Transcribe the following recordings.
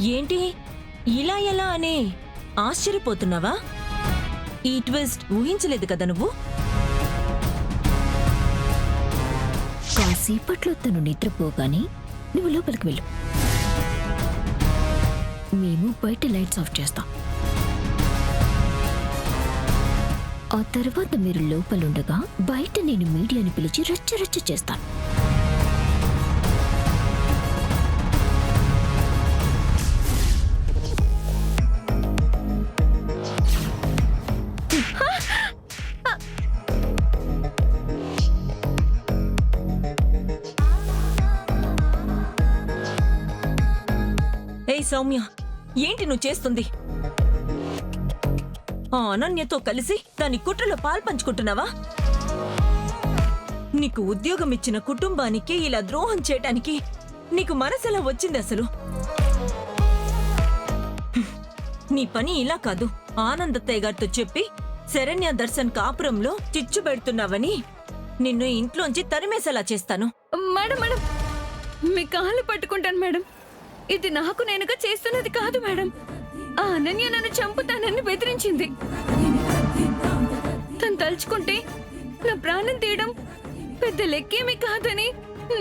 ఏంటి ఇలా ఎలా అని ఆశ్చర్యపోతున్నావా? ఈ ట్విస్ట్ ఊహించలేదు కదా నువ్వు? కాసేపట్లో తను నిద్రపోగానే నువ్వు లోపలికి వెళ్ళు. మేము బయట లైట్స్ ఆఫ్ చేస్తాం. ఆ తర్వాత మీరు లోపలుండగా బయట నేను మీడియాని పిలిచి రచ్చరచ్చ చేస్తాను. ఏయ్ సౌమ్య, ఏంటి నువ్వు చేస్తుంది? ఆ అనన్యతో కలిసి దాని కుట్రలో పాల్పంచుకుంటున్నావా? నీకు ఉద్యోగం ఇచ్చిన కుటుంబానికి ఇలా ద్రోహం చేయటానికి నీకు మనసెలా వచ్చింది అసలు? నీ పని ఇలా కాదు. ఆనందత్తయ్య గారితో చెప్పి శరణ్య దర్శన్ కాపురంలో చిచ్చు పెడుతున్నావని నిన్ను ఇంట్లోంచి తరిమేసేలా చేస్తాను. మేడం మేడం, మీ కాళ్ళు పట్టుకుంటాను మేడం. ఇది నాకు నేనుగా చేస్తున్నది కాదు మేడం. ఆ అనన్య నన్ను చంపుతానని బెదిరించింది. తను తలుచుకుంటే నా ప్రాణం తీయడం పెద్ద లెక్కేమీ కాదని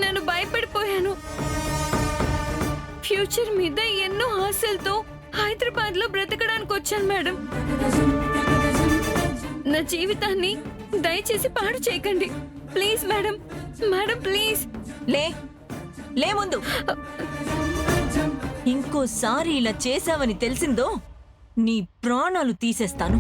నేను భయపడిపోయాను. ఫ్యూచర్ మీద ఎన్నో ఆశలతో హైదరాబాద్ లో బ్రతకడానికి వచ్చాను మేడం. నా జీవితాన్ని దయచేసి పాడు చేయకండి ప్లీజ్ మేడం. Madam please. లే ముందు. ఇంకోసారి ఇలా చేశావని తెలిసిందో నీ ప్రాణాలు తీసేస్తాను.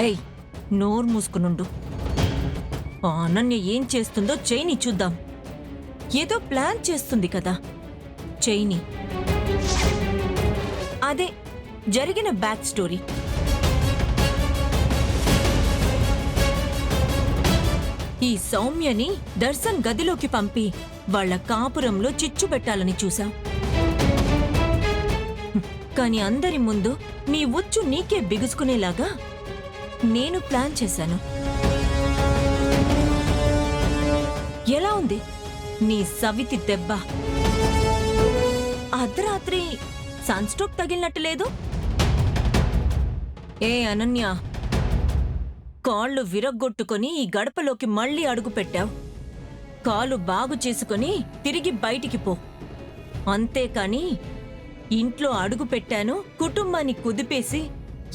ఏయ్, నోరు మూసుకునుండు. ఆ అనన్య ఏం చేస్తుందో చైని చూద్దాం. ఏదో ప్లాన్ చేస్తుంది కదా, చైని. అదే జరిగిన బ్యాక్ స్టోరీ. ఈ సౌమ్యని దర్శన్ గదిలోకి పంపి వాళ్ల కాపురంలో చిచ్చు పెట్టాలని చూశాం. కాని అందరి ముందు నీ ఉచ్చు నీకే బిగుసుకునేలాగా నేను ప్లాన్ చేశాను. ఎలా ఉంది నీ సవితి దెబ్బ? అర్ధరాత్రి సన్ స్ట్రోక్ తగిలినట్టు లేదు? ఏ అనన్య, కాళ్ళు విరగ్గొట్టుకొని ఈ గడపలోకి మళ్ళీ అడుగు పెట్టావు. కాలు బాగు చేసుకుని తిరిగి బయటికి పో. అంతేకాని ఇంట్లో అడుగు పెట్టాను, కుటుంబాన్ని కుదిపేసి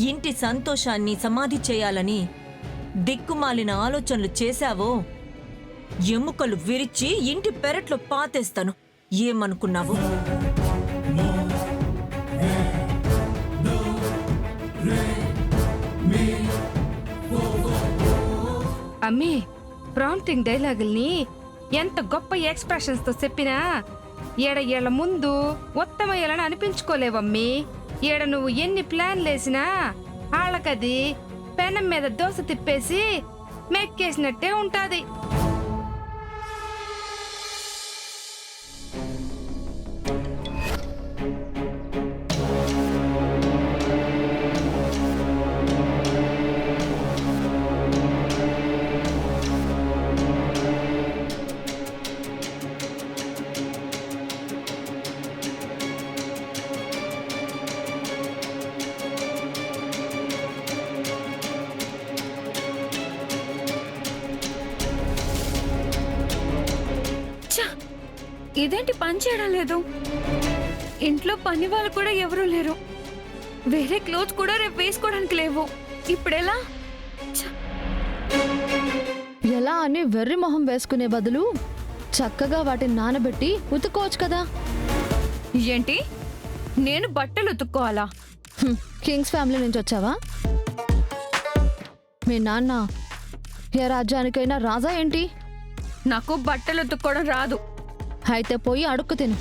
ఇంటి సంతోషాన్ని సమాధి చేయాలని దిక్కుమాలిన ఆలోచనలు చేశావో ఎముకలు విరిచి ఇంటి పెరట్లో పాతేస్తాను. ఏమనుకున్నావు? అమ్మే, ప్రాంప్టింగ్ డైలాగుల్ని ఎంత గొప్ప ఎక్స్ప్రెషన్స్ తో చెప్పినా ఏళ్ళ ముందు ఉత్తమయ్యాలని అనిపించుకోలేవమ్మీ. ఈడ నువ్వు ఎన్ని ప్లాన్లేసినా వాళ్ళకది పెనం మీద దోశ తిప్పేసి మెక్కేసినట్టే ఉంటాది. ఇదేంటి పని చేయడం లేదు? ఇంట్లో పని వాళ్ళు కూడా ఎవరూ లేరు. వేరే క్లోత్స్ కూడా రేపు వేసుకోవడానికి లేవు. ఇప్పుడెలా? ఎలా అని వెర్రి మొహం వేసుకునే బదులు చక్కగా వాటిని నానబెట్టి ఉతుక్కోవచ్చు కదా. ఏంటి, నేను బట్టలు ఉతుక్కోవాలా? కింగ్స్ ఫ్యామిలీ నుంచి వచ్చావా? మీ నాన్న ఏ రాజ్యానికైనా రాజా ఏంటి? నాకు బట్టలు ఉతుక్కోవడం రాదు. అయితే పోయి అడుక్కు తిను.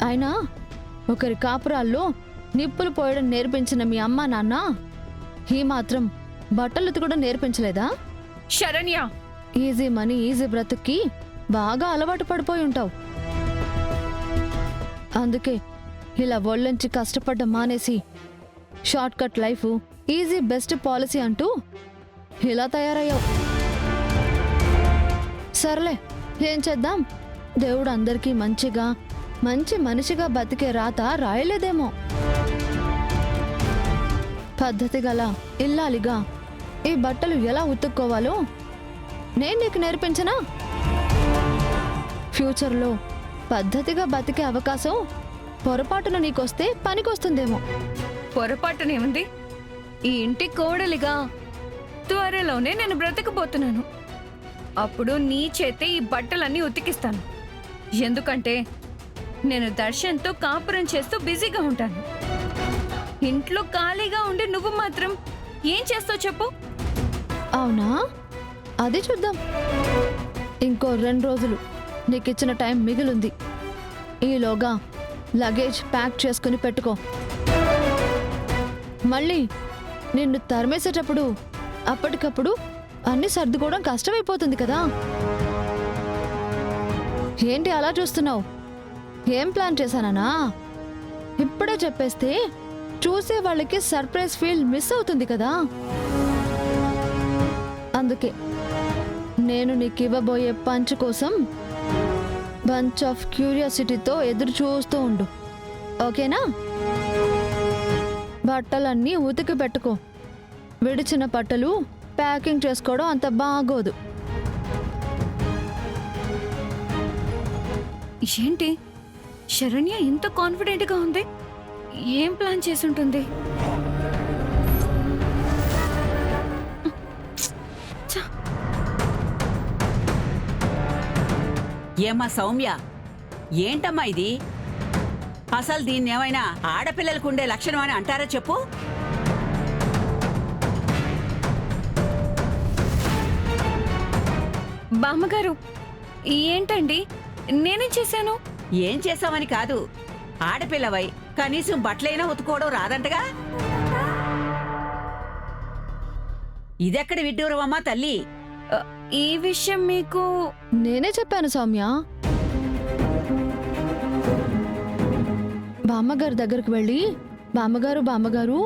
అయినా ఒకరి కాపురాల్లో నిప్పులు పోయడం నేర్పించిన మీ అమ్మ నాన్న ఈ మాత్రం బట్టలు ఉతకడం నేర్పించలేదా? శరణ్య, ఈజీ మనీ ఈజీ బ్రతుక్కి బాగా అలవాటు పడిపోయి ఉంటావు. అందుకే ఇలా ఒళ్ళొంచి కష్టపడ్డ మానేసి short cut life easy best policy అంటూ ఇలా తయారయ్యావు. సర్లే, ఏం చేద్దాం, దేవుడు అందరికీ మంచిగా మంచి మనిషిగా బతికే రాత రాయలేదేమో. పద్ధతి గల ఇల్లాలిగా ఈ బట్టలు ఎలా ఉతుక్కోవాలో నేను నీకు నేర్పించనా? ఫ్యూచర్లో పద్ధతిగా బతికే అవకాశం పొరపాటున నీకొస్తే పనికొస్తుందేమో. పొరపాటునేముంది? ఈ ఇంటి కోడలిగా త్వరలోనే నేను బ్రతకబోతున్నాను. అప్పుడు నీ చేతే ఈ బట్టలన్నీ ఉతికిస్తాను. ఎందుకంటే నేను దర్శన్తో కాపురం చేస్తూ బిజీగా ఉంటాను. ఇంట్లో ఖాళీగా ఉండి నువ్వు మాత్రం ఏం చేస్తావు చెప్పు? అవునా, అది చూద్దాం. ఇంకో 2 రోజులు నీకిచ్చిన టైం మిగిలింది. ఈలోగా లగేజ్ ప్యాక్ చేసుకుని పెట్టుకో. మళ్ళీ నిన్ను తరిమేసేటప్పుడు అప్పటికప్పుడు అన్ని సర్దుకోవడం కష్టమైపోతుంది కదా. ఏంటి అలా చూస్తున్నావు? ఏం ప్లాన్ చేశానా? ఇప్పుడే చెప్పేస్తే చూసే వాళ్ళకి సర్ప్రైజ్ ఫీల్ మిస్ అవుతుంది కదా. అందుకే నేను నీకు ఇవ్వబోయే పంచ్ కోసం బంచ్ ఆఫ్ క్యూరియాసిటీతో ఎదురు చూస్తూ ఉండు, ఓకేనా? బట్టలన్నీ ఉతికి పెట్టుకో. విడిచిన బట్టలు ప్యాకింగ్ చేసుకోవడం అంత బాగోదు. ఏంటి శరణ్య ఇంత కాన్ఫిడెంట్గా ఉంది? ఏం ప్లాన్ చేసుంటుంది? ఏమ్మా సౌమ్య, ఏంటమ్మా ఇది? అసలు దీన్ని ఏమైనా ఆడపిల్లలకు ఉండే లక్షణం అని అంటారా చెప్పు? బామ్మగారు, ఏంటండి, నేనేం చేశాను? ఏం చేసావని కాదు, ఆడపిల్లవై కనీసం బట్టలైనా ఉతుకోవడం రాదంటగా. ఇదెక్కడ విడ్డూరమమ్మా తల్లి? ఈ విషయం మీకు నేనే చెప్పాను సౌమ్య. బామ్మగారి దగ్గరికి వెళ్ళి బామ్మగారు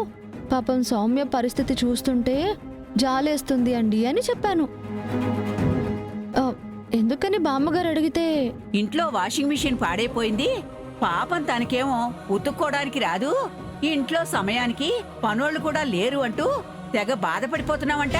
పాపం సౌమ్య పరిస్థితి చూస్తుంటే జాలేస్తుంది అండి అని చెప్పాను. ఎందుకని బామ్మగారు అడిగితే ఇంట్లో వాషింగ్ మిషన్ పాడైపోయింది, పాపం తనకేమో ఉతుక్కోవడానికి రాదు, ఇంట్లో సమయానికి పనోళ్ళు కూడా లేరు అంటూ తెగ బాధపడిపోతున్నావంట.